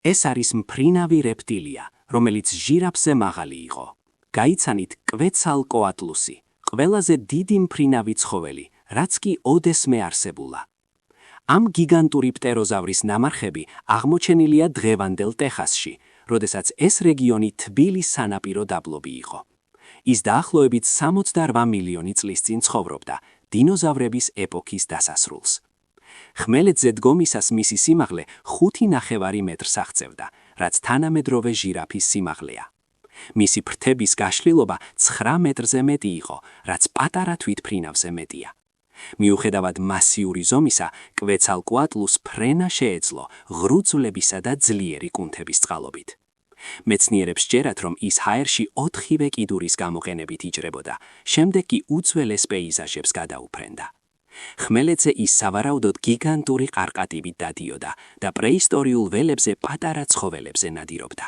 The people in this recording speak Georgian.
ეს არის მფრინავი რეპტილია, რომელიც ჟირაფზე მაღალი იყო. გაიცანით კვეცალკოატლუსი, ყველაზე დიდი მფრინავი ცხოველი, რაც კი ოდესმე არსებულა. ამ გიგანტური პტეროზავრის ნამარხები აღმოჩენილია დღევანდელ ტეხასში, როდესაც ეს რეგიონი თბილი სანაპირო დაბლობი იყო. ის დაახლოებით 68 მილიონი წლის წინ ცხოვრობდა, დინოზავრების ეპოქის დასასრულს. ხმელეთზე დგომისას მისი სიმაღლე 5,5 მეტრს აღწევდა, რაც თანამედროვე ჟირაფის სიმაღლეა. მისი ფრთების გაშლილობა 9 მეტრზე მეტი იყო, რაც პატარა თვითმფრინავზე მეტია. მიუხედავად მასიური ზომისა, კვეცალკოატლუს ფრენა შეეძლო ღრუ ძვლებისა და ძლიერი კუნთების წყალობით. მეცნიერებს სჯერათ, რომ ის ჰაერში 4-ვე კიდურის გამოყენებით იჭრებოდა, შემდეგ კი უძველეს პეიზაჟებს გადაუფრენდა. ხმელეთზე ის სავარაუდოდ გიგანტური ყარყატივით დადიოდა და პრეისტორიულ ველებზე პატარა ცხოველებზე ნადირობდა.